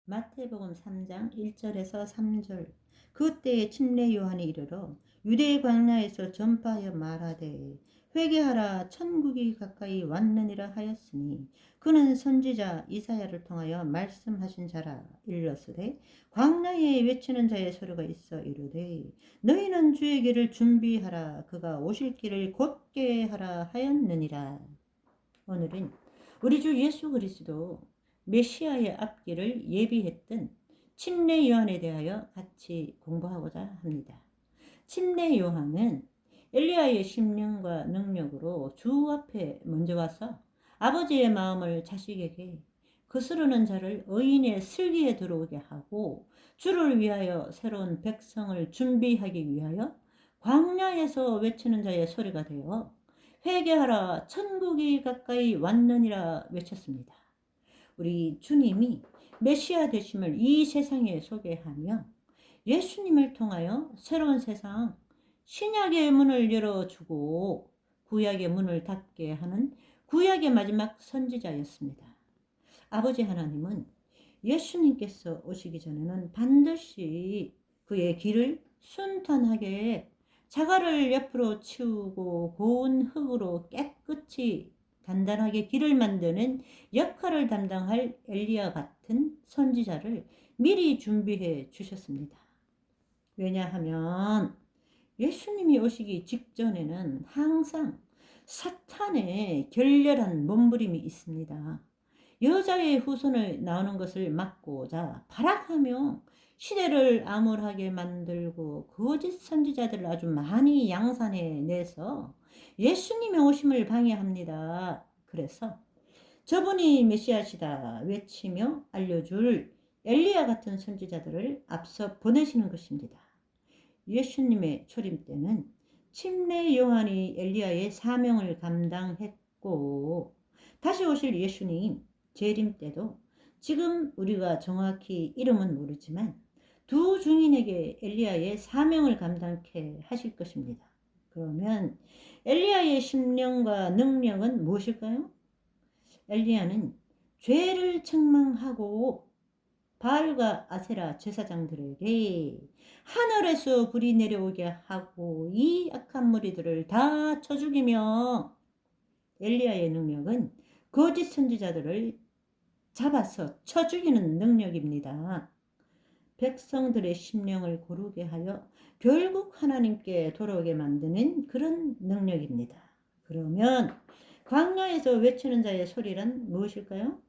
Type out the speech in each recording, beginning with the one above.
마태복음 3장 1절에서 3절. 그때에 침례 요한이 이르러 유대 광야에서 전파하여 말하되 회개하라 천국이 가까이 왔느니라 하였으니 그는 선지자 이사야를 통하여 말씀하신 자라. 일렀으되 광야에 외치는 자의 소리가 있어 이르되 너희는 주의 길을 준비하라 그가 오실 길을 곧게 하라 하였느니라. 오늘은 우리 주 예수 그리스도 메시아의 앞길을 예비했던 침례 요한에 대하여 같이 공부하고자 합니다. 침례 요한은 엘리야의 심령과 능력으로 주 앞에 먼저 와서 아버지의 마음을 자식에게 거스르는 자를 의인의 슬기에 들어오게 하고 주를 위하여 새로운 백성을 준비하기 위하여 광야에서 외치는 자의 소리가 되어 회개하라 천국이 가까이 왔느니라 외쳤습니다. 우리 주님이 메시아 되심을 이 세상에 소개하며 예수님을 통하여 새로운 세상 신약의 문을 열어주고 구약의 문을 닫게 하는 구약의 마지막 선지자였습니다. 아버지 하나님은 예수님께서 오시기 전에는 반드시 그의 길을 순탄하게 자갈을 옆으로 치우고 고운 흙으로 깨끗이 단단하게 길을 만드는 역할을 담당할 엘리야 같은 선지자를 미리 준비해 주셨습니다. 왜냐하면 예수님이 오시기 직전에는 항상 사탄의 결렬한 몸부림이 있습니다. 여자의 후손을 나오는 것을 막고자 발악하며 시대를 암울하게 만들고 거짓 선지자들을 아주 많이 양산해 내서 예수님의 오심을 방해합니다. 그래서 저분이 메시아시다 외치며 알려줄 엘리야 같은 선지자들을 앞서 보내시는 것입니다. 예수님의 초림 때는 침례 요한이 엘리야의 사명을 감당했고 다시 오실 예수님 재림 때도 지금 우리가 정확히 이름은 모르지만 두 증인에게 엘리야의 사명을 감당케 하실 것입니다. 그러면 엘리야의 심령과 능력은 무엇일까요? 엘리야는 죄를 책망하고 바알과 아세라 제사장들에게 하늘에서 불이 내려오게 하고 이 악한 무리들을 다 쳐 죽이며 엘리야의 능력은 거짓 선지자들을 잡아서 쳐 죽이는 능력입니다. 백성들의 심령을 고르게 하여 결국 하나님께 돌아오게 만드는 그런 능력입니다. 그러면 광야에서 외치는 자의 소리란 무엇일까요?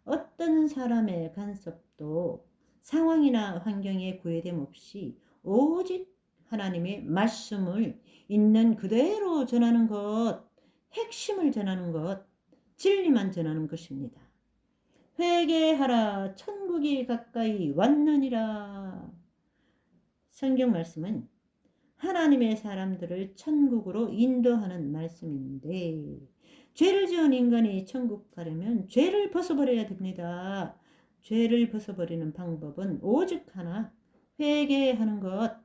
어떤 사람의 간섭도 상황이나 환경에 구애됨 없이 오직 하나님의 말씀을 있는 그대로 전하는 것, 핵심을 전하는 것, 진리만 전하는 것입니다. 회개하라 천국이 가까이 왔느니라. 성경 말씀은 하나님의 사람들을 천국으로 인도하는 말씀인데 죄를 지은 인간이 천국 가려면 죄를 벗어버려야 됩니다. 죄를 벗어버리는 방법은 오직 하나, 회개하는 것.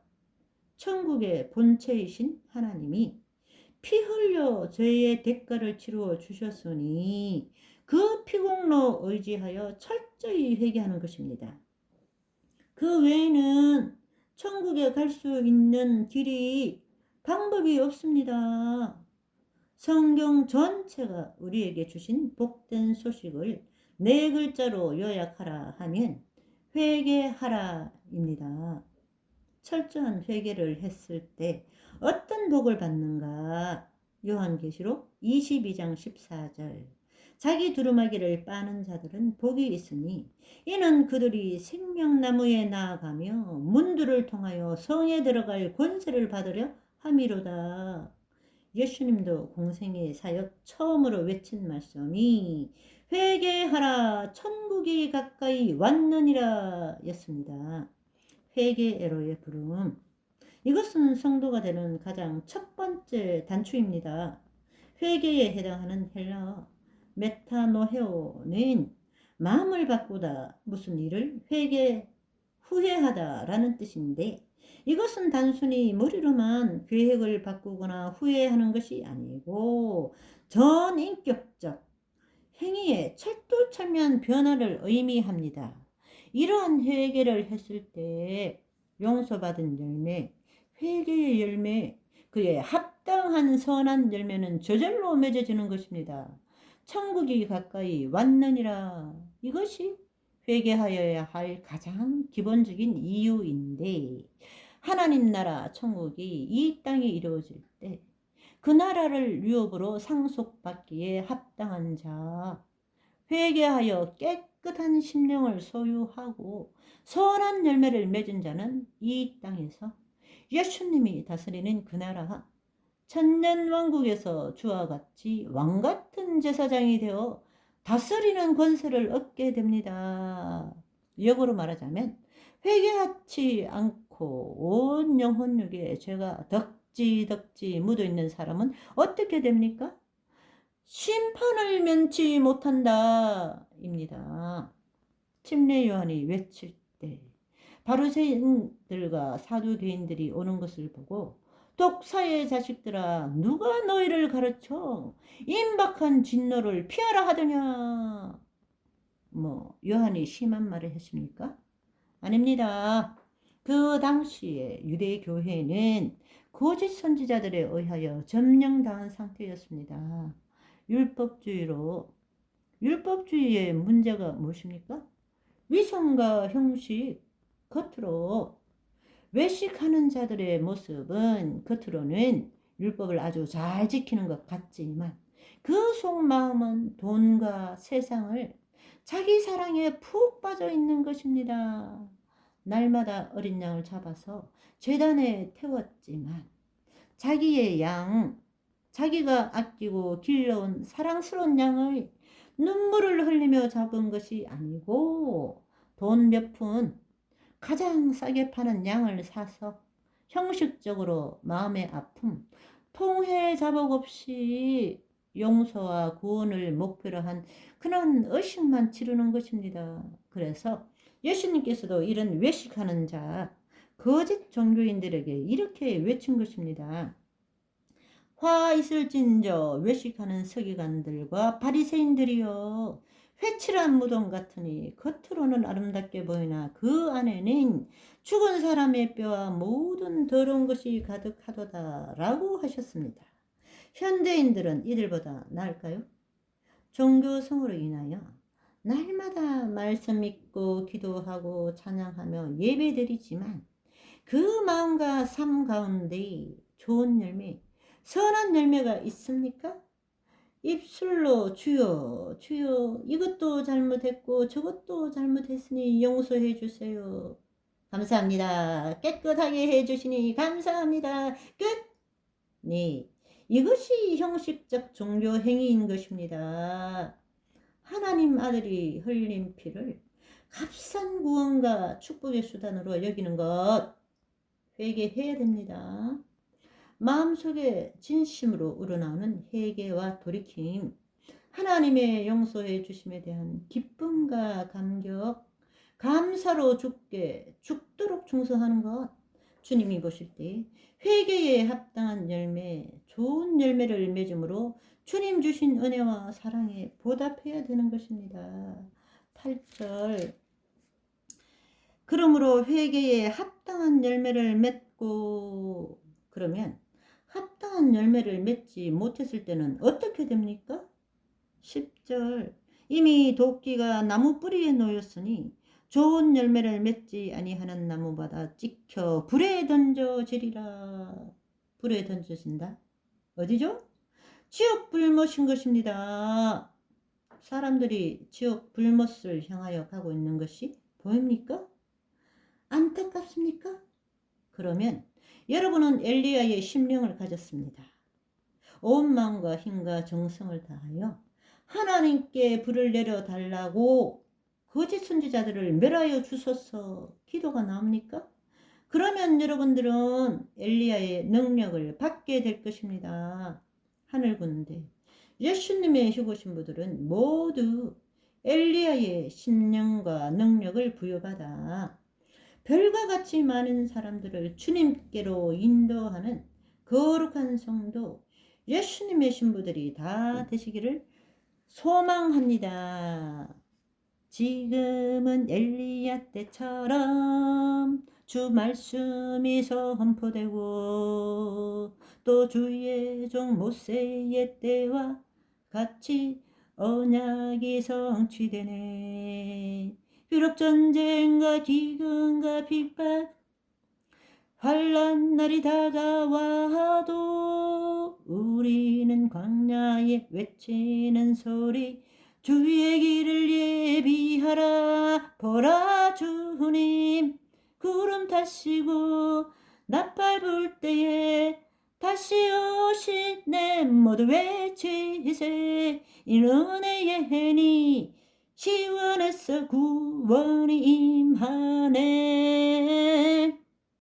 천국의 본체이신 하나님이 피 흘려 죄의 대가를 치루어 주셨으니 그 피공로 의지하여 철저히 회개하는 것입니다. 그 외에는 천국에 갈 수 있는 길이 방법이 없습니다. 성경 전체가 우리에게 주신 복된 소식을 네 글자로 요약하라 하면 회개하라입니다. 철저한 회개를 했을 때 어떤 복을 받는가? 요한계시록 22장 14절. 자기 두루마기를 빠는 자들은 복이 있으니 이는 그들이 생명나무에 나아가며 문들을 통하여 성에 들어갈 권세를 받으려 함이로다. 예수님도 공생의 사역 처음으로 외친 말씀이 회개하라 천국이 가까이 왔느니라 였습니다. 회개에로의 부름. 이것은 성도가 되는 가장 첫 번째 단추입니다. 회개에 해당하는 헬라어 메타노헤오는 마음을 바꾸다, 무슨 일을 후회하다 라는 뜻인데 이것은 단순히 머리로만 계획을 바꾸거나 후회하는 것이 아니고 전인격적 행위의 철두철미한 변화를 의미합니다. 이러한 회개를 했을 때 용서받은 열매, 회개의 열매, 그에 합당한 선한 열매는 저절로 맺어지는 것입니다. 천국이 가까이 왔느니라. 이것이 회개하여야 할 가장 기본적인 이유인데, 하나님 나라 천국이 이 땅에 이루어질 때 그 나라를 유업으로 상속받기에 합당한 자, 회개하여 깨끗한 심령을 소유하고 선한 열매를 맺은 자는 이 땅에서 예수님이 다스리는 그 나라 천년왕국에서 주와 같이 왕같은 제사장이 되어 다스리는 권세를 얻게 됩니다. 역으로 말하자면 회개하지 않고 온 영혼육에 죄가 덕지 묻어있는 사람은 어떻게 됩니까? 심판을 면치 못한다 입니다. 침례 요한이 외칠 때 바리새인들과 사두개인들이 오는 것을 보고 독사의 자식들아, 누가 너희를 가르쳐 임박한 진노를 피하라 하더냐. 요한이 심한 말을 했습니까? 아닙니다. 그 당시에 유대교회는 거짓 선지자들에 의하여 점령당한 상태였습니다. 율법주의의 문제가 무엇입니까? 위선과 형식, 겉으로 외식하는 자들의 모습은 겉으로는 율법을 아주 잘 지키는 것 같지만 그 속마음은 돈과 세상을 자기 사랑에 푹 빠져 있는 것입니다. 날마다 어린 양을 잡아서 제단에 태웠지만 자기의 양, 자기가 아끼고 길러온 사랑스러운 양을 눈물을 흘리며 잡은 것이 아니고 돈 몇 푼 가장 싸게 파는 양을 사서 형식적으로 마음의 아픔, 통해 자복 없이 용서와 구원을 목표로 한 그런 의식만 치르는 것입니다. 그래서 예수님께서도 이런 외식하는 자, 거짓 종교인들에게 이렇게 외친 것입니다. 화 있을진저 외식하는 서기관들과 바리새인들이여, 회칠한 무덤 같으니 겉으로는 아름답게 보이나 그 안에는 죽은 사람의 뼈와 모든 더러운 것이 가득하도다 라고 하셨습니다. 현대인들은 이들보다 나을까요? 종교성으로 인하여 날마다 말씀 읽고 기도하고 찬양하며 예배드리지만 그 마음과 삶 가운데 좋은 열매, 선한 열매가 있습니까? 입술로 주여 주여 이것도 잘못했고 저것도 잘못했으니 용서해 주세요. 감사합니다. 깨끗하게 해주시니 감사합니다. 끝. 네, 이것이 형식적 종교 행위인 것입니다. 하나님 아들이 흘린 피를 값싼 구원과 축복의 수단으로 여기는 것 회개해야 됩니다. 마음속에 진심으로 우러나오는 회개와 돌이킴, 하나님의 용서해 주심에 대한 기쁨과 감격, 감사로 죽도록 충성하는 것, 주님이 보실 때 회개에 합당한 열매, 좋은 열매를 맺음으로 주님 주신 은혜와 사랑에 보답해야 되는 것입니다. 8절, 그러므로 회개에 합당한 열매를 맺고, 그러면 합당한 열매를 맺지 못했을 때는 어떻게 됩니까? 10절, 이미 도끼가 나무 뿌리에 놓였으니 좋은 열매를 맺지 아니하는 나무마다 찍혀 불에 던져지리라. 불에 던져진다. 어디죠? 지옥 불못인 것입니다. 사람들이 지옥 불못을 향하여 가고 있는 것이 보입니까? 안타깝습니까? 그러면 여러분은 엘리야의 심령을 가졌습니다. 온 마음과 힘과 정성을 다하여 하나님께 불을 내려달라고 거짓 선지자들을 멸하여 주소서 기도가 나옵니까? 그러면 여러분들은 엘리야의 능력을 받게 될 것입니다. 하늘군대 예수님의 휴고 신부들은 모두 엘리야의 심령과 능력을 부여받아 별과 같이 많은 사람들을 주님께로 인도하는 거룩한 성도 예수님의 신부들이 다 되시기를 소망합니다. 지금은 엘리야 때처럼 주 말씀이 선포되고 또 주의 종 모세의 때와 같이 언약이 성취되네. 비록 전쟁과 기근과 핍박 환난 날이 다가와도 우리는 광야에 외치는 소리 주의 길을 예비하라. 보라 주님 구름 타시고 나팔 불 때에 다시 오시네. 모두 외치세. 이 은혜의 해니 시원해서 구원이 임하네.